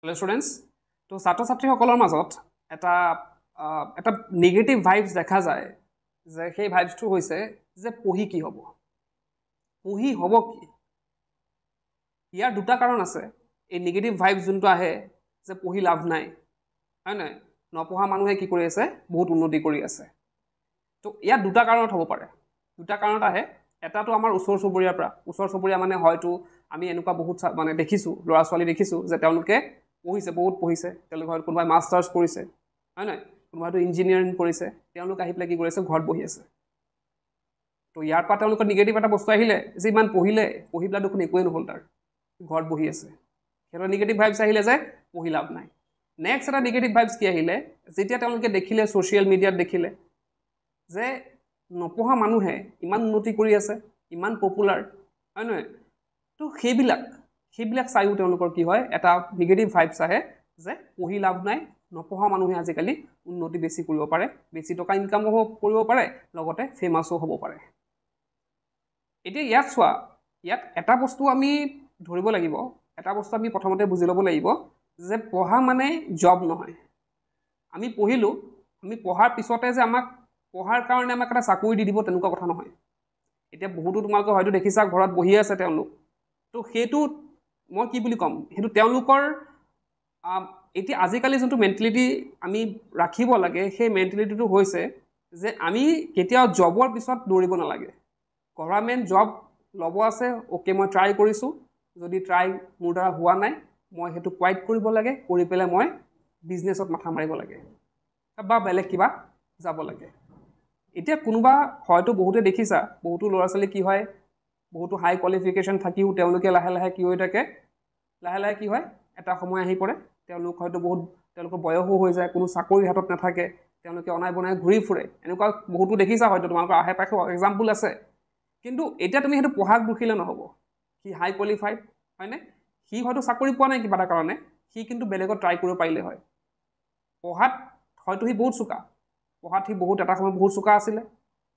Hello' students তো ছাত্ৰ ছাত্ৰীসকলৰ মাজত এটা নিগেটিভ ভাইবছ দেখা যায় যে সেই ভাইবছটো হৈছে যে পঢ়ি কি হ'ব পঢ়ি হ'ব কি ইয়াৰ দুটা কাৰণ আছে এই নিগেটিভ ভাইবছ যোনটো আহে যে পঢ়ি লাভ নাই হয় নহয় নপঢ়া মানুহে কি কৰি আছে বহুত উন্নতি কৰি আছে তো ইয়াত দুটা কাৰণত হ'ব পাৰে দুটা কাৰণত আহে এটাটো আমাৰ ওচৰ চুবুৰীয়া মানে হয়তো আমি এনেকুৱা বহুত মানে দেখিছোঁ ল'ৰা ছোৱালী দেখিছোঁ যে তেওঁলোকে পঢ়িছে বহুত পঢ়িছে তেওঁলোকে হয়তো কোনোবাই মাষ্টাৰ্ছ কৰিছে হয় নহয় কোনোবাইতো ইঞ্জিনিয়াৰিং কৰিছে তেওঁলোক আহি পেলাই কি কৰিছে ঘৰত বহি আছে তো ইয়াৰ পৰা তেওঁলোকৰ নিগেটিভ এটা বস্তু আহিলে যে ইমান পঢ়ি পেলাই দেখোন একোৱেই নহ'ল তাৰ ঘৰত বহি আছে সিহঁতৰ নিগেটিভ ভাইবছ আহিলে যে পঢ়ি লাভ নাই নেক্সট এটা নিগেটিভ ভাইবছ কি আহিলে যেতিয়া তেওঁলোকে দেখিলে ছ'চিয়েল মিডিয়াত দেখিলে যে নপঢ়া মানুহে ইমান উন্নতি কৰি আছে ইমান পপুলাৰ হয় নহয় তো সেইবিলাক চাইও তেওঁলোকৰ কি হয় এটা নিগেটিভ ভাইবছ আহে যে পঢ়ি লাভ নাই নপঢ়া মানুহে আজিকালি উন্নতি বেছি কৰিব পাৰে বেছি টকা ইনকামো কৰিব পাৰে লগতে ফেমাছো হ'ব পাৰে এতিয়া ইয়াত চোৱা ইয়াত এটা বস্তু আমি ধৰিব লাগিব এটা বস্তু আমি প্ৰথমতে বুজি ল'ব লাগিব যে পঢ়া মানে জব নহয় আমি পঢ়িলোঁ আমি পঢ়াৰ পিছতে যে আমাক পঢ়াৰ কাৰণে আমাক এটা চাকৰি দি দিব তেনেকুৱা কথা নহয় এতিয়া বহুতো তোমালোকে হয়তো দেখিছা ঘৰত বহি আছে তেওঁলোক তো সেইটো মই কি বুলি ক'ম সেইটো তেওঁলোকৰ এতিয়া আজিকালি যোনটো মেণ্টেলিটি আমি ৰাখিব লাগে সেই মেণ্টেলিটিটো হৈছে যে আমি কেতিয়াও জবৰ পিছত দৌৰিব নালাগে গভৰ্ণমেণ্ট জব ল'ব আছে অ'কে মই ট্ৰাই কৰিছোঁ যদি মোৰ দ্বাৰা হোৱা নাই মই সেইটো কুৱাইট কৰিব লাগে কৰি পেলাই মই বিজনেছত মাথা মাৰিব লাগে বা বেলেগ কিবা যাব লাগে এতিয়া কোনোবা হয়তো বহুতে দেখিছা বহুতো ল'ৰা ছোৱালী কি হয় বহুতো হাই কোৱালিফিকেশ্যন থাকিও তেওঁলোকে লাহে লাহে কি হৈ থাকে লাহে লাহে কি হয় এটা সময় আহি পৰে তেওঁলোক হয়তো তেওঁলোকৰ বয়সো হৈ যায় কোনো চাকৰি হাতত নাথাকে তেওঁলোকে অনাই বনাই ঘূৰি ফুৰে এনেকুৱা বহুতো দেখিছা হয়তো তোমালোকৰ আহে পাশে এক্সাম্পল আছে কিন্তু এতিয়া তুমি সেইটো পঢ়াক দুখিলে নহ'ব সি হাই কোৱালিফাইড হয়নে সি হয়তো চাকৰি পোৱা নাই কিবা এটা কাৰণে সি কিন্তু বেলেগত ট্ৰাই কৰিব পাৰিলে হয় পঢ়াত হয়তো সি বহুত চোকা পঢ়াত সি এটা সময় বহুত চোকা আছিলে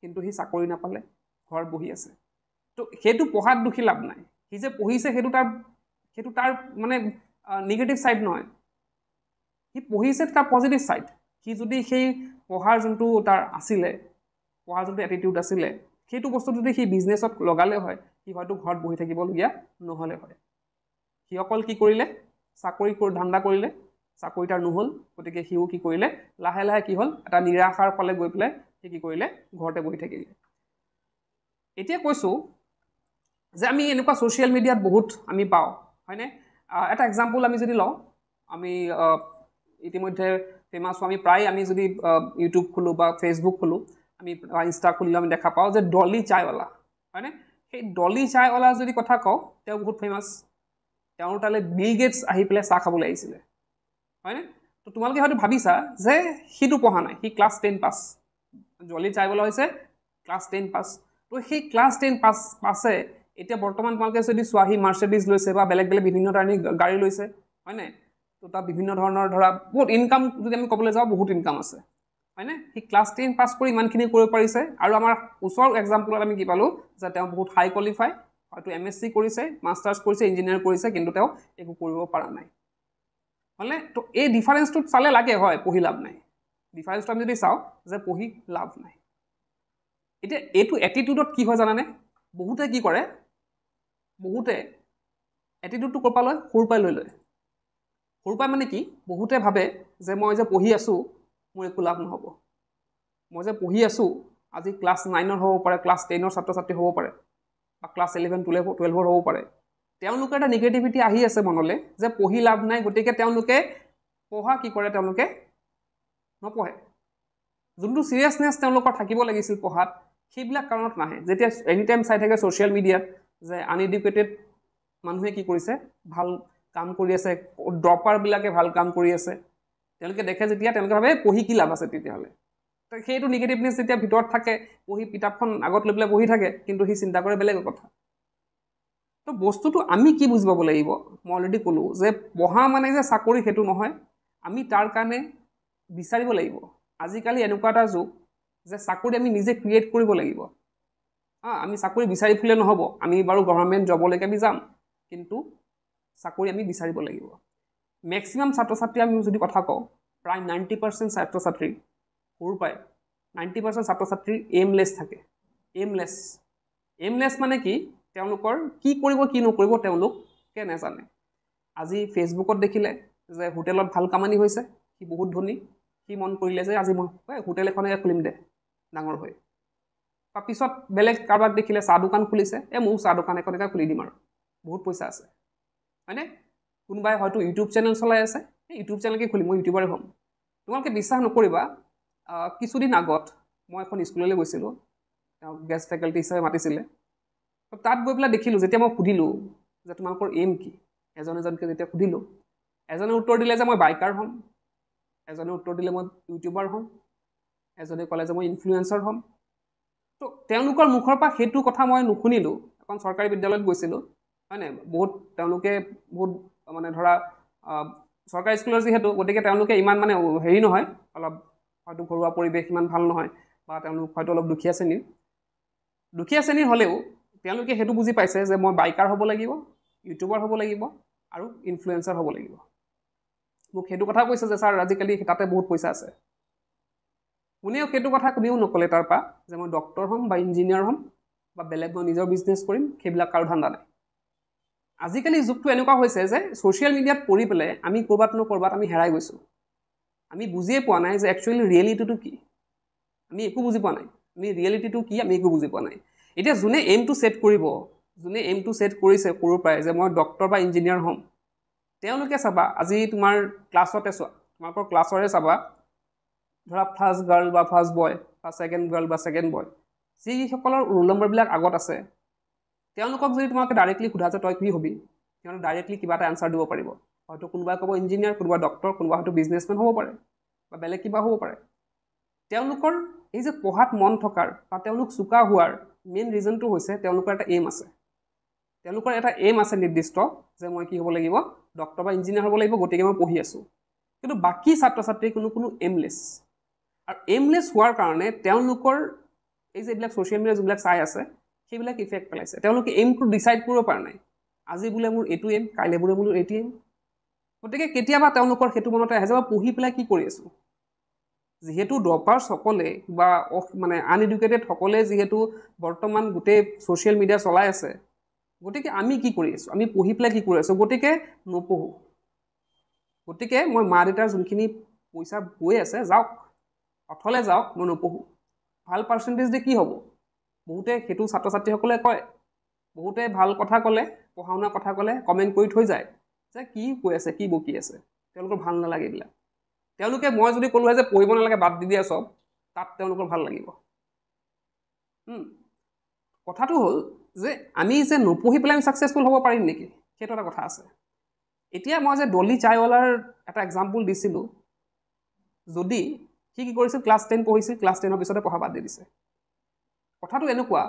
কিন্তু সি চাকৰি নাপালে ঘৰত বহি আছে তো সেইটো পঢ়াত দুখী লাভ নাই সি যে পঢ়িছে সেইটো তাৰ মানে নিগেটিভ ছাইড নহয় সি পঢ়িছে তাৰ পজিটিভ ছাইড সি যদি সেই পঢ়াৰ যোনটো তাৰ আছিলে পঢ়াৰ যোনটো এটিটিউড আছিলে সেইটো বস্তু যদি সি বিজনেছত লগালে হয় সি হয়তো ঘৰত বহি থাকিবলগীয়া নহ'লে হয় সি অকল কি কৰিলে চাকৰি ধান্দা কৰিলে চাকৰি তাৰ নহ'ল গতিকে সিও কি কৰিলে লাহে লাহে কি হ'ল এটা নিৰাশাৰ ফালে গৈ পেলাই সি কি কৰিলে ঘৰতে বহি থাকিলে এতিয়া কৈছোঁ যে আমি এনেকুৱা ছ'চিয়েল মিডিয়াত বহুত আমি পাওঁ হয়নে এটা এক্সাম্পল আমি যদি লওঁ আমি ইতিমধ্যে ফেমাছ আমি প্ৰায় আমি যদি ইউটিউব খোলোঁ বা ফেচবুক খোলোঁ আমি ইনষ্টা খুলিলে আমি দেখা পাওঁ যে ডলি চায়ৱালা হয়নে সেই ডলি চায়ৱালা যদি কথা কওঁ তেওঁ বহুত ফেমাছ তেওঁৰ তালৈ বিল গেটছ আহি পেলাই চাহ খাবলৈ আহিছিলে হয়নে তো তোমালোকে হয়তো ভাবিছা যে সিটো পঢ়া নাই সি ক্লাছ 10 পাছ ডলি চায়ৱালা হৈছে ক্লাছ 10 পাছ তো সেই ক্লাছ 10 পাছে এতিয়া বৰ্তমান তোমালোকে যদি চোৱা সি মাৰ্চেডিজ লৈছে বা বেলেগ বিভিন্ন ধৰণে গাড়ী লৈছে হয়নে তো তাত বিভিন্ন ধৰণৰ ধৰা বহুত ইনকাম যদি আমি ক'বলৈ যাওঁ বহুত ইনকাম আছে হয়নে সি ক্লাছ 10 পাছ কৰি ইমানখিনি কৰিব পাৰিছে আৰু আমাৰ ওচৰৰ এক্সাম্পলত আমি কি পালোঁ যে তেওঁ বহুত হাই কোৱালিফাই হয়তো MSc কৰিছে মাষ্টাৰ্ছ কৰিছে ইঞ্জিনিয়াৰ কৰিছে কিন্তু তেওঁ একো কৰিব পৰা নাই হয়নে তো এই ডিফাৰেঞ্চটোত চালে লাগে হয় পঢ়ি লাভ নাই ডিফাৰেঞ্চটো আমি যদি চাওঁ যে পঢ়ি লাভ নাই এতিয়া এইটো এটিটিউডত কি হয় জানানে বহুতে কি কৰে বহুতে এটিটিউডটো ক'ৰ পৰা লয় সৰুৰ পৰাই লৈ লয় সৰুৰ পৰাই মানে কি বহুতে ভাবে যে মই যে পঢ়ি আছোঁ মোৰ একো লাভ নহ'ব মই যে পঢ়ি আছোঁ আজি ক্লাছ 9ৰ হ'ব পাৰে ক্লাছ 10ৰ ছাত্ৰ ছাত্ৰী হ'ব পাৰে বা ক্লাছ 11 12ৰ হ'ব পাৰে তেওঁলোকৰ এটা নিগেটিভিটি আহি আছে মনলৈ যে পঢ়ি লাভ নাই গতিকে তেওঁলোকে পঢ়া কি কৰে তেওঁলোকে নপঢ়ে যোনটো চিৰিয়াছনেছ তেওঁলোকৰ থাকিব লাগিছিল পঢ়াত সেইবিলাক কাৰণত নাহে যেতিয়া এনি টাইম চাই থাকে ছ'চিয়েল মিডিয়াত যে আনএডুকেটেড মানুহে কি কৰিছে ভাল কাম কৰি আছে ড্ৰপাৰবিলাকে ভাল কাম কৰি আছে তেওঁলোকে দেখে যেতিয়া তেওঁলোকে ভাবে পঢ়ি কি লাভ আছে তেতিয়াহ'লে সেইটো নিগেটিভনেছ যেতিয়া ভিতৰত থাকে পঢ়ি কিতাপখন আগত লৈ পেলাই বহি থাকে কিন্তু সি চিন্তা কৰে বেলেগ কথা তো বস্তুটো আমি কি বুজি পাব লাগিব মই অলৰেডি ক'লোঁ যে পঢ়া মানে যে চাকৰি সেইটো নহয় আমি তাৰ কাৰণে বিচাৰিব লাগিব আজিকালি এনেকুৱা এটা যুগ যে চাকৰি আমি নিজে ক্ৰিয়েট কৰিব লাগিব আমি চাকৰি বিচাৰি ফুৰিলে নহ'ব আমি বাৰু গভৰ্ণমেণ্ট জবলৈকে আমি যাম কিন্তু চাকৰি আমি বিচাৰিব লাগিব মেক্সিমাম ছাত্ৰ ছাত্ৰী আমি যদি কথা কওঁ প্ৰায় 90% ছাত্ৰ ছাত্ৰী সৰুৰ পৰাই 90% ছাত্ৰ ছাত্ৰীৰ এইমলেছ থাকে এইমলেছ মানে কি তেওঁলোকৰ কি কৰিব কি নকৰিব তেওঁলোকে নাজানে আজি ফেচবুকত দেখিলে যে হোটেলত ভাল কামানি হৈছে সি বহুত ধনী সি মন কৰিলে যে আজি মই হোটেল এখনে খুলিম দে ডাঙৰ হৈ বা পিছত বেলেগ কাৰোবাক দেখিলে চাহ দোকান খুলিছে মোৰ চাহ দোকান এখনকে খুলি দিম আৰু বহুত পইচা আছে হয়নে কোনোবাই হয়তো ইউটিউব চেনেল চলাই আছে ইউটিউব চেনেলকে খুলিম মই ইউটিউবাৰে হ'ম তোমালোকে বিশ্বাস নকৰিবা কিছুদিন আগত মই এখন স্কুললৈ গৈছিলোঁ গেষ্ট ফেকাল্টি হিচাপে মাতিছিলে তাত গৈ পেলাই দেখিলোঁ যেতিয়া মই সুধিলোঁ যে তোমালোকৰ এইম কি এজনকে যেতিয়া সুধিলোঁ এজনে উত্তৰ দিলে যে মই বাইকাৰ হ'ম এজনে উত্তৰ দিলে মই ইউটিউবাৰ হ'ম এজনে ক'লে যে মই ইনফ্লুৱেঞ্চাৰ হ'ম তো তেওঁলোকৰ মুখৰ পৰা সেইটো কথা মই নুশুনিলোঁ এখন চৰকাৰী বিদ্যালয়ত গৈছিলোঁ হয়নে বহুত তেওঁলোকে বহুত মানে ধৰা চৰকাৰী স্কুলৰ যিহেতু গতিকে তেওঁলোকে ইমান মানে হেৰি নহয় অলপ হয়তো ঘৰুৱা পৰিৱেশ ইমান ভাল নহয় বা তেওঁলোক হয়তো অলপ দুখীয়া শ্ৰেণীৰ হ'লেও তেওঁলোকে সেইটো বুজি পাইছে যে মই বাইকাৰ হ'ব লাগিব ইউটিউবাৰ হ'ব লাগিব আৰু ইনফ্লুৱেঞ্চাৰ হ'ব লাগিব মোক সেইটো কথা কৈছে যে ছাৰ আজিকালি তাতে বহুত পইচা আছে কোনেও সেইটো কথা কোনেও নক'লে তাৰ পৰা যে মই ডক্টৰ হ'ম বা ইঞ্জিনিয়াৰ হ'ম বা বেলেগ মই নিজৰ বিজনেছ কৰিম সেইবিলাক কাৰো ধান্দা নাই আজিকালি যুগটো এনেকুৱা হৈছে যে ছ'চিয়েল মিডিয়াত পৰি পেলাই আমি ক'ৰবাত আমি হেৰাই গৈছোঁ আমি বুজিয়ে পোৱা নাই যে একচুৱেলি ৰিয়েলিটিটো কি আমি একো বুজি পোৱা নাই আমি ৰিয়েলিটিটো কি আমি একো বুজি পোৱা নাই এতিয়া যোনে এইমটো ছেট কৰিব যোনে এইমটো ছেট কৰিছে সৰুৰ পৰাই যে মই ডক্টৰ বা ইঞ্জিনিয়াৰ হ'ম তেওঁলোকে চাবা আজি তোমাৰ ক্লাছতে চোৱা তোমালোকৰ ক্লাছৰে চাবা ধৰা ফাৰ্ষ্ট গাৰ্ল বা ফাৰ্ষ্ট বয় বা ছেকেণ্ড গাৰ্ল বা ছেকেণ্ড বয় যিসকলৰ ৰোল নম্বৰবিলাক আগত আছে তেওঁলোকক যদি তোমালোকে ডাইৰেক্টলি সোধা যে তই কি হবি তেওঁলোকে ডাইৰেক্টলি কিবা এটা এনচাৰ দিব পাৰিব হয়তো কোনোবাই ক'ব ইঞ্জিনিয়াৰ কোনোবা ডক্টৰ কোনোবা হয়তো বিজনেছমেন হ'ব পাৰে বা বেলেগ কিবা হ'ব পাৰে তেওঁলোকৰ এই যে পঢ়াত মন থকাৰ বা তেওঁলোক চোকা হোৱাৰ মেইন ৰিজনটো হৈছে তেওঁলোকৰ এটা এইম আছে তেওঁলোকৰ এটা এইম আছে নিৰ্দিষ্ট যে মই কি হ'ব লাগিব ডক্টৰ বা ইঞ্জিনিয়াৰ হ'ব লাগিব গতিকে মই পঢ়ি আছোঁ কিন্তু বাকী ছাত্ৰ ছাত্ৰী কোনো এইমলেছ আৰু এইমলেছ হোৱাৰ কাৰণে তেওঁলোকৰ এই যে এইবিলাক ছ'চিয়েল মিডিয়া যিবিলাক চাই আছে সেইবিলাক ইফেক্ট পেলাইছে তেওঁলোকে এইমটো ডিচাইড কৰিব পৰা নাই আজি বোলে মোৰ এইটো এইম কাইলৈ বোলে মোৰ এইটো এইম গতিকে কেতিয়াবা তেওঁলোকৰ সেইটো মনতে আহে যে মই পঢ়ি পেলাই কি কৰি আছোঁ যিহেতু ড্ৰপাৰ্ছসকলে বা মানে আনএডুকেটেড সকলে যিহেতু বৰ্তমান গোটেই ছ'চিয়েল মিডিয়া চলাই আছে গতিকে আমি কি কৰি আছোঁ আমি পঢ়ি পেলাই কি কৰি আছোঁ গতিকে নপঢ়োঁ গতিকে মই মা দেউতাৰ যোনখিনি পইচা গৈ আছে যাওক অথলে যাওক মই নপঢ়োঁ ভাল পাৰ্চেণ্টেজ দি কি হ'ব বহুতে সেইটো ছাত্ৰ ছাত্ৰীসকলে কয় বহুতে ভাল কথা ক'লে পঢ়া শুনা কথা ক'লে কমেণ্ট কৰি থৈ যায় যে কি কৈ আছে কি বকি আছে তেওঁলোকৰ ভাল নালাগে এইবিলাক তেওঁলোকে মই যদি ক'লোঁ যে পঢ়িব নালাগে বাদ দি দিয়া চব তাত তেওঁলোকৰ ভাল লাগিব কথাটো হ'ল যে আমি যে নপঢ়ি পেলাই আমি ছাকচেছফুল হ'ব পাৰিম নেকি সেইটো এটা কথা আছে এতিয়া মই যে ডলি চাইৱালাৰ এটা এক্সাম্পল দিছিলোঁ যদি সি কি কৰিছিল ক্লাছ 10 পঢ়িছিল ক্লাছ 10ৰ পিছতে পঢ়া বাদ দি দিছে কথাটো এনেকুৱা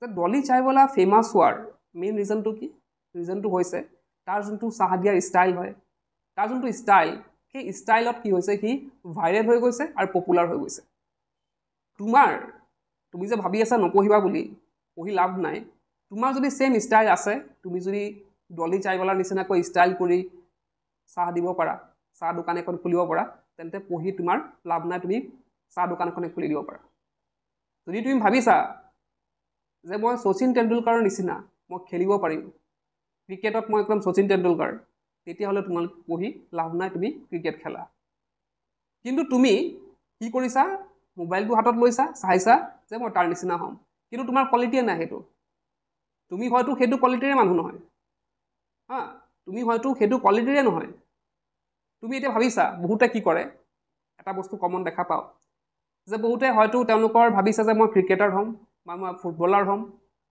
যে ডলি চাইৱালা ফেমাছ হোৱাৰ মেইন ৰিজনটো কি ৰিজনটো হৈছে তাৰ যোনটো চাহ দিয়াৰ ষ্টাইল হয় তাৰ যোনটো ষ্টাইল সেই ষ্টাইলত কি হৈছে সি ভাইৰেল হৈ গৈছে আৰু পপুলাৰ হৈ গৈছে তুমি যে ভাবি আছা নপঢ়িবা বুলি পঢ়ি লাভ নাই তোমাৰ যদি ছেম ষ্টাইল আছে তুমি যদি ডলি চাইৱালাৰ নিচিনাকৈ ষ্টাইল কৰি চাহ দিব পাৰা চাহ দোকান এখন খুলিব পাৰা তেন্তে পঢ়ি তোমাৰ লাভ নাই তুমি চাহ দোকান এখনে খুলি দিব পাৰা যদি তুমি ভাবিছা যে মই শচীন তেণ্ডুলকাৰৰ নিচিনা মই খেলিব পাৰিম ক্ৰিকেটত মই একদম শচীন তেণ্ডুলকাৰ তেতিয়াহ'লে তোমালোক পঢ়ি লাভ নাই তুমি ক্ৰিকেট খেলা কিন্তু তুমি কি কৰিছা মোবাইলটো হাতত লৈছা চাইছা যে মই তাৰ নিচিনা হ'ম কিন্তু তোমাৰ কোৱালিটিয়ে নাই সেইটো তুমি হয়তো সেইটো কোৱালিটিৰে মানুহ নহয় তুমি হয়তো সেইটো কোৱালিটিৰে নহয় তুমি এতিয়া ভাবিছা বহুতে কি কৰে এটা বস্তু কমন দেখা পাওঁ যে বহুতে হয়তো তেওঁলোকৰ ভাবিছে যে মই ক্ৰিকেটাৰ হ'ম বা মই ফুটবলাৰ হ'ম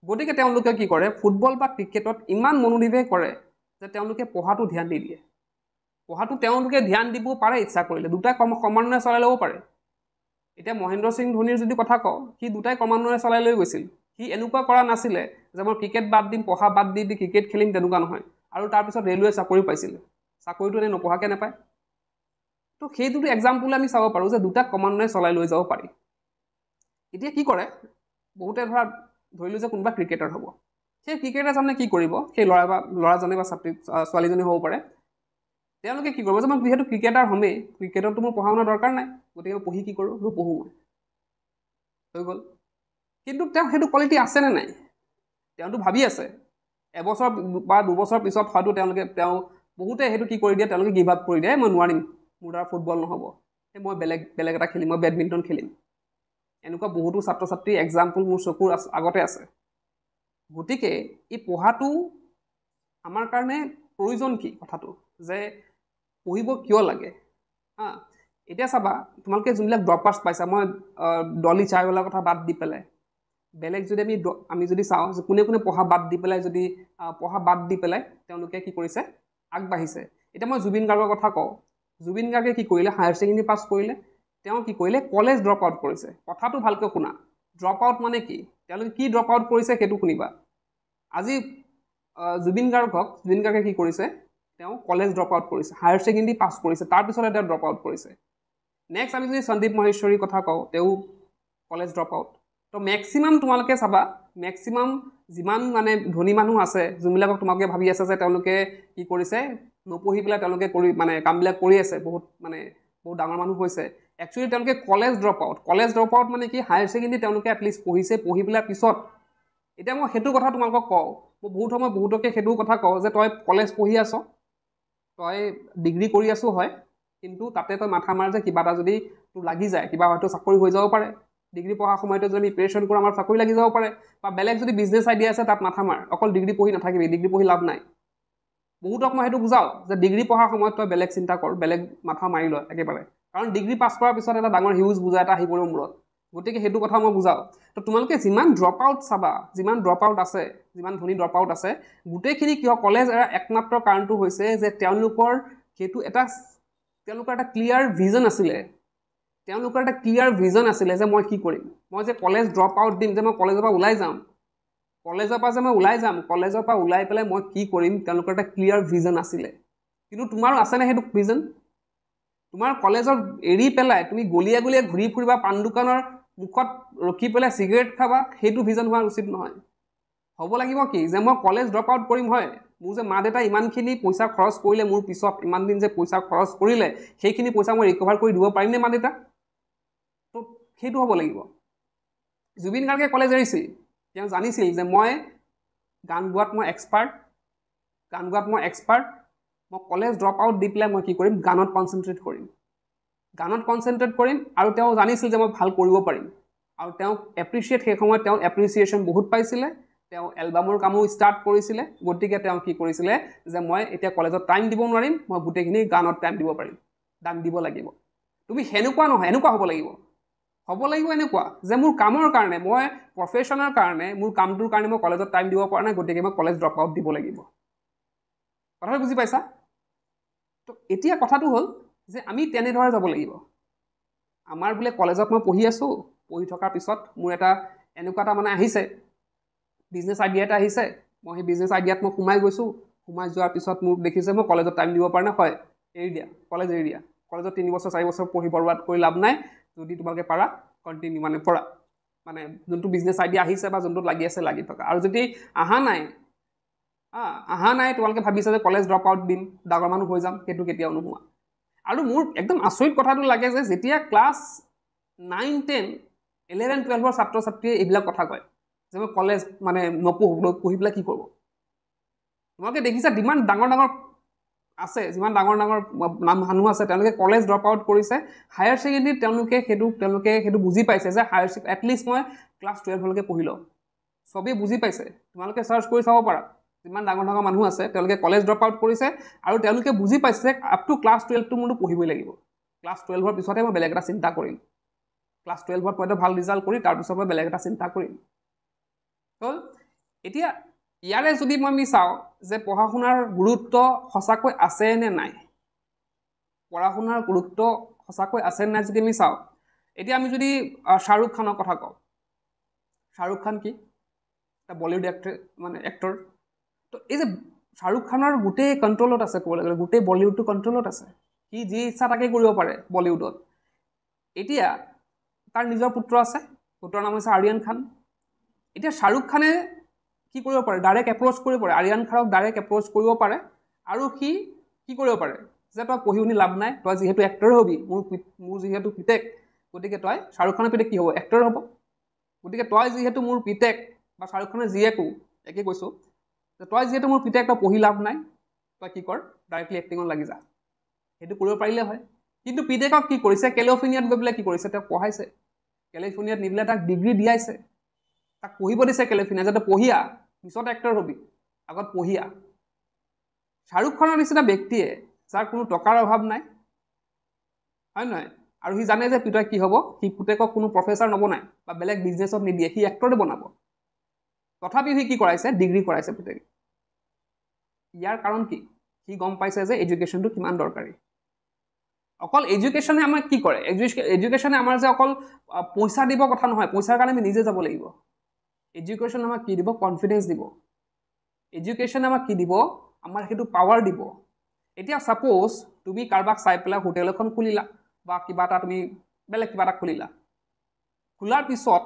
গতিকে তেওঁলোকে কি কৰে ফুটবল বা ক্ৰিকেটত ইমান মনোনিৱেশ কৰে যে তেওঁলোকে পঢ়াটো ধ্যান নিদিয়ে পঢ়াটো তেওঁলোকে ধ্যান দিব পাৰে ইচ্ছা কৰিলে দুটা ক্ৰমান্বয়ে চলাই ল'ব পাৰে এতিয়া মহেন্দ্ৰ সিং ধোনীৰ যদি কথা কওঁ সি দুটাই ক্ৰমান্বয়ে চলাই লৈ গৈছিল সি এনেকুৱা কৰা নাছিলে যে মই ক্ৰিকেট বাদ দিম পঢ়া বাদ দি ক্ৰিকেট খেলিম তেনেকুৱা নহয় আৰু তাৰপিছত ৰেলৱে চাকৰি পাইছিলে চাকৰিটো এনে নপঢ়াকৈ নাপায় তো সেইটোতো এক্সাম্পল আমি চাব পাৰোঁ যে দুটা ক্ৰমান্বয়ে চলাই লৈ যাব পাৰি এতিয়া কি কৰে বহুতে ধৰিলোঁ যে কোনোবা ক্ৰিকেটাৰ হ'ব সেই ক্ৰিকেটাৰজনে কি কৰিব সেই ল'ৰাজনে বা ছোৱালীজনী হ'ব পাৰে তেওঁলোকে কি কৰিব যে মই যিহেতু ক্ৰিকেটাৰ হ'মেই, ক্ৰিকেটতো মোৰ পঢ়া শুনা দৰকাৰ নাই, গতিকে মই পঢ়ি কি কৰোঁ, নপঢ়োঁ মই, হৈ গ'ল। কিন্তু তেওঁ সেইটো কোৱালিটি আছেনে নাই, তেওঁতো ভাবি আছে এবছৰ বা দুবছৰ পিছত হয়তো তেওঁ বহুতে সেইটো কি কৰি দিয়ে, তেওঁলোকে গিভ আপ কৰি দিয়ে, মই নোৱাৰিম, মোৰ দ্বাৰা ফুটবল নহ'ব, মই বেলেগ এটা খেলিম, মই বেডমিণ্টন খেলিম। এনেকুৱা বহুতো ছাত্ৰ ছাত্ৰী এক্সাম্পল মোৰ চকুৰ আগতে আছে। গতিকে এই পঢ়াটো আমাৰ কাৰণে প্ৰয়োজন কি কথাটো, যে পঢ়িব কিয় লাগে হা। এতিয়া চাবা তোমালোকে যোনবিলাক ড্ৰপাৰ্ছ পাইছা, মই ডলি চাইৱালাৰ কথা বাদ দি পেলাই বেলেগ যদি আমি যদি চাওঁ যে কোনে কোনে পঢ়া বাদ দি পেলাই তেওঁলোকে কি কৰিছে, আগবাঢ়িছে। এতিয়া মই জুবিন গাৰ্গৰ কথা কওঁ, জুবিন গাৰ্গে কি কৰিলে, হায়াৰ ছেকেণ্ডেৰী পাছ কৰিলে, তেওঁ কি কৰিলে, কলেজ ড্ৰপ আউট কৰিছে। কথাটো ভালকৈ শুনা, ড্ৰপ আউট মানে কি, তেওঁলোকে কি ড্ৰপ আউট কৰিছে সেইটো শুনিবা। আজি জুবিন গাৰ্গে কি কৰিছে, তেওঁ কলেজ ড্ৰপ আউট কৰিছে, হায়াৰ ছেকেণ্ডেৰী পাছ কৰিছে, তাৰপিছতে তেওঁ ড্ৰপ আউট কৰিছে। নেক্সট আমি যদি সন্দীপ মহেশ্বৰীৰ কথা কওঁ, তেওঁ কলেজ ড্ৰপ আউট। তো মেক্সিমাম তোমালোকে চাবা, মেক্সিমাম যিমান মানে ধনী মানুহ আছে, যোনবিলাকক তোমালোকে ভাবি আছে যে তেওঁলোকে কি কৰিছে, নপঢ়ি পেলাই তেওঁলোকে মানে কামবিলাক কৰি আছে, বহুত ডাঙৰ মানুহ হৈছে, একচুৱেলি তেওঁলোকে কলেজ ড্ৰপ আউট মানে কি, হায়াৰ ছেকেণ্ডেৰী তেওঁলোকে এটলিষ্ট পঢ়িছে, পঢ়ি পেলাই পিছত, এতিয়া মই সেইটো কথা তোমালোকক কওঁ, মই বহুত সময় বহুতকে সেইটো কথা কওঁ যে তই কলেজ পঢ়ি আছ, তই ডিগ্ৰী কৰি আছো হয়, কিন্তু তাতে তই মাথা মাৰ যে কিবা এটা যদি তোৰ লাগি যায়, কিবা হয়তো চাকৰি হৈ যাব পাৰে, ডিগ্ৰী পঢ়াৰ সময়তে যদি প্ৰিপেৰেশ্যন কৰোঁ আমাৰ চাকৰি লাগি যাব পাৰে, বা বেলেগ যদি বিজনেছ আইডিয়া আছে তাত মাথা মাৰ, অকল ডিগ্ৰী পঢ়ি নাথাকিবি, ডিগ্ৰী পঢ়ি লাভ নাই। বহুতক মই সেইটো বুজাওঁ যে ডিগ্ৰী পঢ়াৰ সময়ত তই বেলেগ চিন্তা কৰ, বেলেগ মাথা মাৰি লয় একেবাৰে, কাৰণ ডিগ্ৰী পাছ কৰাৰ পিছত এটা ডাঙৰ হিউজ বুজা এটা আহি পৰিব মূৰত, গতিকে সেইটো কথা মই বুজাওঁ। তো তোমালোকে যিমান ড্ৰপ আউট চাবা, যিমান ড্ৰপ আউট আছে, যিমান ধনী ড্ৰপ আউট আছে, গোটেইখিনি কিয় কলেজ এৰা একমাত্ৰ কাৰণটো হৈছে যে তেওঁলোকৰ এটা ক্লিয়াৰ ভিজন আছিলে, যে মই কি কৰিম, মই যে কলেজ ড্ৰপ আউট দিম, যে মই কলেজৰ পৰা ওলাই যাম, কলেজৰ পৰা ওলাই পেলাই মই কি কৰিম, তেওঁলোকৰ এটা ক্লিয়াৰ ভিজন আছিলে। কিন্তু তোমাৰো আছেনে সেইটো ভিজন? তোমাৰ কলেজত এৰি পেলাই তুমি গলিয়ে গলিয়ে ঘূৰি ফুৰিবা, পাণ দোকানৰ মুখত ৰখি পেলাই চিগাৰেট খাবা, সেইটো ভিজন হোৱা উচিত নহয়। হ'ব লাগিব কি, যে মই কলেজ ড্ৰপ আউট কৰিম হয়, মোৰ যে মা দেউতাই ইমানখিনি পইচা খৰচ কৰিলে, মোৰ পিছত ইমান দিন যে পইচা খৰচ কৰিলে, সেইখিনি পইচা মই ৰিকভাৰ কৰি দিব পাৰিমনে মা দেউতাক? তো সেইটো হ'ব লাগিব। জুবিন গাৰ্গে কলেজ এৰিছিল, তেওঁ জানিছিল যে মই গান গোৱাত মই এক্সপাৰ্ট, মই কলেজ ড্ৰপ আউট দি পেলাই মই কি কৰিম, গানত কনচেনট্ৰেট কৰিম, আৰু তেওঁ জানিছিল যে মই ভাল কৰিব পাৰিম, আৰু তেওঁ সেই সময়ত তেওঁ এপ্ৰিচিয়েশ্যন বহুত পাইছিলে, তেওঁ এলবামৰ কামো ষ্টাৰ্ট কৰিছিলে, গতিকে তেওঁ কি কৰিছিলে, যে মই এতিয়া কলেজত টাইম দিব নোৱাৰিম, মই গোটেইখিনি গানত টাইম দিব লাগিব। তুমি সেনেকুৱা নহয়, এনেকুৱা হ'ব লাগিব এনেকুৱা যে মোৰ কামৰ কাৰণে, মই প্ৰফেশ্যনৰ কাৰণে, মোৰ কামটোৰ কাৰণে মই কলেজত টাইম দিব পৰা নাই, গতিকে মই কলেজ ড্ৰপ আউট দিব লাগিব। কথাটো বুজি পাইছা? তো এতিয়া কথাটো হ'ল যে আমি তেনেদৰে যাব লাগিব। আমাৰ বোলে কলেজত মই পঢ়ি আছোঁ, পঢ়ি থকাৰ পিছত মোৰ এনেকুৱা এটা আহিছে, বিজনেছ আইডিয়া এটা আহিছে, মই সেই বিজনেছ আইডিয়াত মই সোমাই গৈছোঁ, সোমাই যোৱাৰ পিছত মোক দেখিছে মই কলেজত টাইম দিব পৰা নাই, হয় এৰি দিয়া, কলেজ এৰি দিয়া, কলেজত 3 বছৰ 4 বছৰ পঢ়ি বৰবাদ কৰি লাভ নাই, যদি তোমালোকে পাৰা কণ্টিনিউ পঢ়া, যোনটো বিজনেছ আইডিয়া আহিছে বা যোনটোত লাগি আছে লাগি থকা, আৰু যদি অহা নাই তোমালোকে ভাবিছা যে কলেজ ড্ৰপ আউট দিম, ডাঙৰ মানুহ হৈ যাম, সেইটো কেতিয়াও নোহোৱা। আৰু মোৰ একদম আচৰিত কথাটো লাগে যে যেতিয়া ক্লাছ 9, 10, 11, 12ৰ ছাত্ৰ ছাত্ৰীয়ে এইবিলাক কথা কয় যে মই কলেজ নপঢ়োঁ, পঢ়ি পেলাই কি কৰিব। তোমালোকে দেখিছা যিমান ডাঙৰ আছে, যিমান ডাঙৰ মানুহ আছে, তেওঁলোকে কলেজ ড্ৰপ আউট কৰিছে, হায়াৰ ছেকেণ্ডেৰীত তেওঁলোকে সেইটো বুজি পাইছে যে এটলিষ্ট মই ক্লাছ 12লৈকে পঢ়ি লওঁ, চবেই বুজি পাইছে। তোমালোকে চাৰ্চ কৰি চাব পাৰা, যিমান ডাঙৰ মানুহ আছে তেওঁলোকে কলেজ ড্ৰপ আউট কৰিছে, আৰু তেওঁলোকে বুজি পাইছে যে আপ টু ক্লাছ 12টো মোৰতো পঢ়িবই লাগিব, ক্লাছ 12ৰ পিছতহে মই বেলেগ এটা চিন্তা কৰিম, ক্লাছ 12ত মইতো ভাল ৰিজাল্ট কৰি তাৰপিছত মই বেলেগ এটা চিন্তা কৰিম। তো এতিয়া ইয়াৰে যদি আমি চাওঁ যে পঢ়া শুনাৰ গুৰুত্ব সঁচাকৈ আছে নে নাই, যদি আমি চাওঁ, এতিয়া আমি যদি শ্বাহৰুখ খানৰ কথা কওঁ, শ্বাহৰুখ খান কি এটা বলিউড এক্টৰ, তো এই যে শ্বাহৰুখ খানৰ গোটেই কণ্ট্ৰলত আছে, ক'বলৈ গ'লে গোটেই বলিউডটো কণ্ট্ৰলত আছে, সি যি ইচ্ছা তাকে কৰিব পাৰে বলিউডত। এতিয়া তাৰ নিজৰ পুত্ৰ আছে, পুত্ৰৰ নাম হৈছে আৰিয়ান খান। এতিয়া শ্বাহৰুখ খানে কি কৰিব পাৰে, ডাইৰেক্ট এপ্ৰ'চ কৰিব পাৰে, আৰিয়ান খানক ডাইৰেক্ট এপ্ৰ'চ কৰিব পাৰে, আৰু সি কি কৰিব পাৰে যে তই পঢ়ি শুনি লাভ নাই, তই যিহেতু এক্টৰ হবি, মোৰ যিহেতু পিতেক, গতিকে তই শ্বাহৰুখ খানৰ পিতেক কি হ'ব, এক্টৰ হ'ব। গতিকে তই যিহেতু মোৰ পিতেক বা শ্বাহৰুখ খানৰ জীয়েকো একে কৈছোঁ, যে তই যিহেতু মোৰ পিতেক, তই পঢ়ি লাভ নাই, তই কি কৰ ডাইৰেক্টলি এক্টিঙত লাগি যা। সেইটো কৰিব পাৰিলে হয়। কিন্তু পিতেকক কি কৰিছে, কেলিফৰ্ণিয়াত গৈ পেলাই কি কৰিছে, তেওঁক পঢ়াইছে, কেলিফৰ্ণিয়াত নি পেলাই তাক ডিগ্ৰী দিয়াইছে, তাক পঢ়িব দিছে কেলিফৰ্ণিয়াত, যাতে পঢ়িয়া পিছত এক্টৰ হবি, আগত পঢ়িয়া। শ্বাহৰুখ খানৰ নিচিনা ব্যক্তিয়ে, যাৰ কোনো টকাৰ অভাৱ নাই, হয় নহয়, আৰু সি জানে যে পিতাই কি হ'ব, সি পুতেকক কোনো প্ৰফেচাৰ নবনায় বা বেলেগ বিজনেছত নিদিয়ে, সি এক্টৰে বনাব, তথাপিও সি কি কৰাইছে, ডিগ্ৰী কৰাইছে পুতেকে। ইয়াৰ কাৰণ কি, সি গম পাইছে যে এডুকেশ্যনটো কিমান দৰকাৰী। অকল এডুকেশ্যনে আমাক কি কৰে, এডুকেশ্যনে আমাৰ যে অকল পইচা দিব কথা নহয়, পইচাৰ কাৰণে আমি নিজে যাব লাগিব। এডুকেশ্যন আমাক কি দিব, কনফিডেঞ্চ দিব। এডুকেশ্যন আমাক কি দিব, আমাৰ সেইটো পাৱাৰ দিব। এতিয়া ছাপ'জ তুমি কাৰোবাক চাই পেলাই হোটেল এখন খুলিলা বা কিবা এটা তুমি বেলেগ কিবা এটা খুলিলা, খোলাৰ পিছত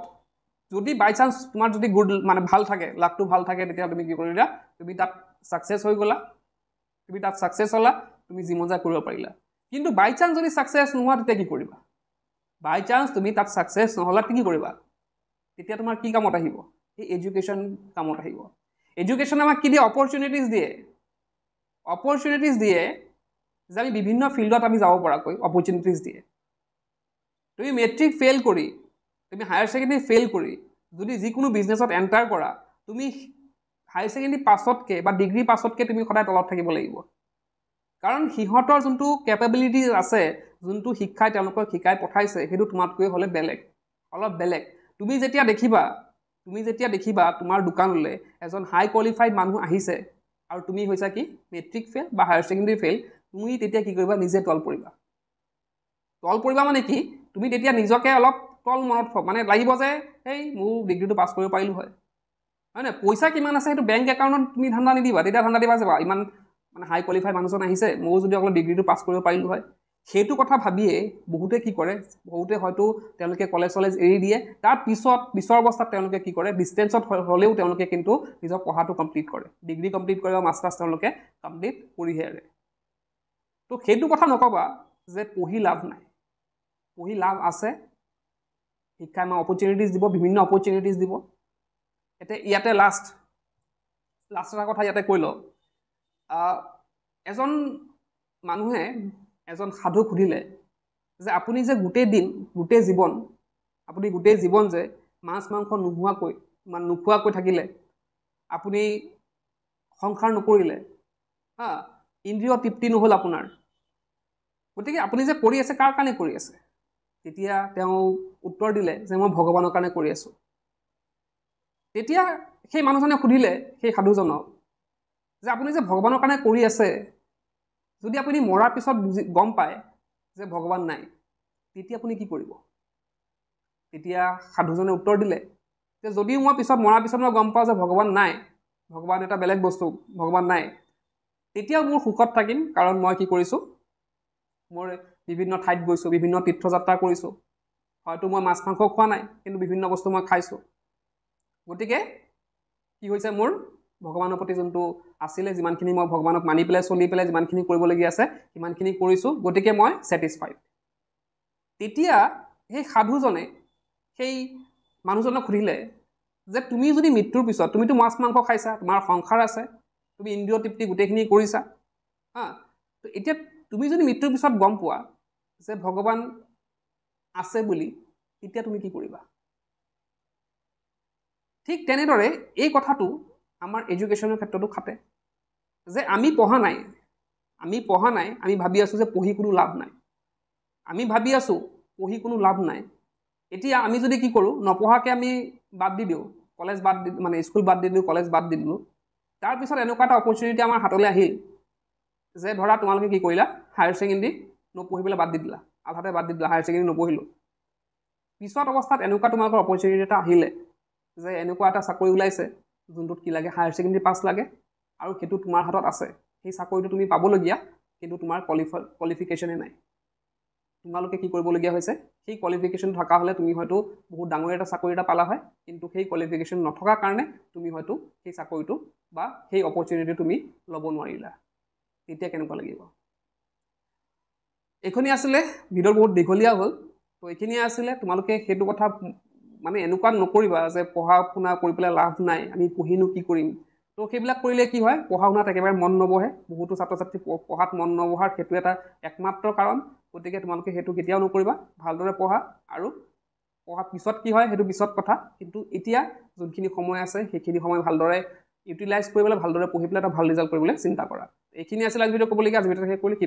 যদি বাই চান্স তোমাৰ যদি গুড মানে ভাল থাকে, লাকটো ভাল থাকে, তেতিয়া তুমি কি কৰিলা, তুমি তাত ছাকচেছ হৈ গ'লা, তুমি তাত ছাকচেছ হ'লা, তুমি যি মন যায় কৰিব পাৰিলা। কিন্তু বাই চান্স যদি ছাকচেছ নোহোৱা, তেতিয়া কি কৰিবা, বাই চান্স তুমি তাত ছাকচেছ নহ'লা, কি কৰিবা, তেতিয়া তোমাৰ কি কামত আহিব, এই এডুকেশ্যন কামত আহিব। এডুকেশ্যন আমাক কি দিয়ে, অপৰচুনিটিজ দিয়ে, অপৰচুনিটিজ দিয়ে যে আমি বিভিন্ন ফিল্ডত আমি যাব পৰাকৈ অপৰচুনিটিজ দিয়ে। তুমি মেট্ৰিক ফেইল কৰি, তুমি হায়াৰ ছেকেণ্ডেৰী ফেইল কৰি যদি যিকোনো বিজনেছত এণ্টাৰ কৰা, তুমি হায়াৰ ছেকেণ্ডেৰী পাছতকৈ বা ডিগ্ৰী পাছতকৈ তুমি সদায় তলত থাকিব লাগিব। কাৰণ সিহঁতৰ যোনটো কেপেবিলিটিজ আছে, যোনটো শিক্ষাই তেওঁলোকক শিকাই পঠাইছে, সেইটো তোমাতকৈ হ'লে বেলেগ, অলপ বেলেগ। তুমি যেতিয়া দেখিবা তোমাৰ দোকানলৈ এজন হাই কোৱালিফাইড মানুহ আহিছে আৰু তুমি হৈছা কি মেট্ৰিক ফেইল বা হায়াৰ ছেকেণ্ডেৰী ফেইল, তুমি তেতিয়া কি কৰিবা, নিজে তল পৰিবা। তল পৰিবা মানে কি, তুমি তেতিয়া নিজকে অলপ তল মনত মানে লাগিব যে এই মোৰ ডিগ্ৰীটো পাছ কৰিব পাৰিলোঁ হয় নহয়, পইচা কিমান আছে সেইটো বেংক একাউণ্টত তুমি ধান্দা নিদিবা, তেতিয়া ধান্দা দিবা যে ইমান মানে হাই কোৱালিফাইড মানুহজন আহিছে, ময়ো যদি অলপ ডিগ্ৰীটো পাছ কৰিব পাৰিলোঁ হয়। সেইটো কথা ভাবিয়ে বহুতে কি কৰে, বহুতে হয়তো তেওঁলোকে কলেজ এৰি দিয়ে, তাৰ পিছৰ অৱস্থাত তেওঁলোকে কি কৰে, ডিষ্টেঞ্চত হ'লেও তেওঁলোকে কিন্তু নিজৰ পঢ়াটো কমপ্লিট কৰে, ডিগ্ৰী কমপ্লিট কৰে বা মাষ্টাৰ্ছ তেওঁলোকে কমপ্লিট কৰিহে এৰে। তো সেইটো কথা নক'বা যে পঢ়ি লাভ নাই, পঢ়ি লাভ আছে। শিক্ষাই আমাক অপৰচুনিটিজ দিব, বিভিন্ন অপৰচুনিটিজ দিব। এতিয়া ইয়াতে লাষ্ট এটা কথা ইয়াতে কৈ লওঁ, এজন মানুহে এজন সাধুক সুধিলে যে আপুনি যে গোটেই জীৱন যে মাছ মাংস নোখোৱাকৈ থাকিলে, আপুনি সংসাৰ নকৰিলে, ইন্দ্ৰিয় তৃপ্তি নহ'ল আপোনাৰ, গতিকে আপুনি যে কৰি আছে কাৰ কাৰণে কৰি আছে? তেতিয়া তেওঁ উত্তৰ দিলে যে মই ভগৱানৰ কাৰণে কৰি আছোঁ। তেতিয়া সেই মানুহজনে সুধিলে সেই সাধুজনক যে আপুনি যে ভগৱানৰ কাৰণে কৰি আছে, যদি আপুনি মৰাৰ পিছত গম পায় যে ভগৱান নাই, তেতিয়া আপুনি কি কৰিব? তেতিয়া সাধুজনে উত্তৰ দিলে যে যদিও মই মৰাৰ পিছত মই গম পাওঁ যে ভগৱান নাই, ভগৱান এটা বেলেগ বস্তু, ভগৱান নাই, তেতিয়াও মোৰ সুখত থাকিম, কাৰণ মই কি কৰিছোঁ, মোৰ বিভিন্ন ঠাইত গৈছোঁ, বিভিন্ন তীৰ্থযাত্ৰা কৰিছোঁ, হয়তো মই মাছ মাংস খোৱা নাই, কিন্তু বিভিন্ন বস্তু মই খাইছোঁ। গতিকে কি হৈছে, মোৰ ভগৱানৰ প্ৰতি যোনটো আছিলে, যিমানখিনি মই ভগৱানক মানি পেলাই চলি পেলাই যিমানখিনি কৰিবলগীয়া আছে সিমানখিনি কৰিছোঁ, গতিকে মই ছেটিছফাইড। তেতিয়া সেই সাধুজনে সেই মানুহজনক সুধিলে যে তুমি যদি মৃত্যুৰ পিছত, তুমিতো মাছ মাংস খাইছা, তোমাৰ সংসাৰ আছে, তুমি ইন্দ্ৰিয় তৃপ্তি গোটেইখিনি কৰিছা, তো এতিয়া তুমি যদি মৃত্যুৰ পিছত গম পোৱা যে ভগৱান আছে বুলি, তেতিয়া তুমি কি কৰিবা? ঠিক তেনেদৰে এই কথাটো আমাৰ এডুকেশ্যনৰ ক্ষেত্ৰতো খাটে, যে আমি পঢ়া নাই, আমি ভাবি আছোঁ যে পঢ়ি কোনো লাভ নাই, এতিয়া আমি যদি কি কৰোঁ, নপঢ়াকৈ আমি বাদ দি দিওঁ, কলেজ বাদ দি মানে স্কুল বাদ দি দিলোঁ, কলেজ বাদ দি দিলোঁ, তাৰপিছত এনেকুৱা এটা অপৰচুনিটি আমাৰ হাতলৈ আহিল যে ধৰা তোমালোকে কি কৰিলা, হায়াৰ ছেকেণ্ডেৰী নপঢ়িবলৈ বাদ দি দিলা, আধাতে বাদ দি দিলা, হায়াৰ ছেকেণ্ডেৰী নপঢ়িলোঁ। পিছত অৱস্থাত এনেকুৱা তোমালোকৰ অপৰচুনিটি এটা আহিলে যে এনেকুৱা এটা চাকৰি ওলাইছে যোনটোত কি লাগে, হায়াৰ ছেকেণ্ডেৰী পাছ লাগে, আৰু সেইটো তোমাৰ হাতত আছে, সেই চাকৰিটো তুমি পাবলগীয়া, কিন্তু তোমাৰ কোৱালিফিকেশ্যনে নাই। তোমালোকে কি কৰিবলগীয়া হৈছে, সেই কোৱালিফিকেশ্যন থকা হ'লে তুমি হয়তো বহুত ডাঙৰ এটা চাকৰি এটা পালা হয়, কিন্তু সেই কোৱালিফিকেশ্যন নথকাৰ কাৰণে তুমি হয়তো সেই চাকৰিটো বা সেই অপৰচুনিটি তুমি ল'ব নোৱাৰিলা। তেতিয়া কেনেকুৱা লাগিব? এইখিনি আছিলে ভিডিঅ' বহুত দীঘলীয়া হ'ল তো এইখিনি আছিলে তোমালোকে সেইটো কথা মানে এনেকুৱা নকৰিবা যে পঢ়া শুনা কৰি পেলাই লাভ নাই আমি পঢ়িনো কি কৰিম তো সেইবিলাক কৰিলে কি হয় পঢ়া শুনাত একেবাৰে মন নবহে বহুতো ছাত্ৰ ছাত্ৰী পঢ়াত মন নবহাৰ সেইটো এটা একমাত্ৰ কাৰণ গতিকে তোমালোকে সেইটো কেতিয়াও নকৰিবা ভালদৰে পঢ়া আৰু পঢ়াৰ পিছত কি হয় সেইটো পিছত কথা কিন্তু এতিয়া যোনখিনি সময় আছে সেইখিনি সময় ভালদৰে ইউটিলাইজ কৰিবলৈ ভালদৰে পঢ়ি পেলাই এটা ভাল ৰিজাল্ট কৰিবলৈ চিন্তা কৰা এইখিনি আছিল আজি ভিডিঅ' ক'বলগীয়া আজি ভিডিঅ' শেষ কৰিলে কি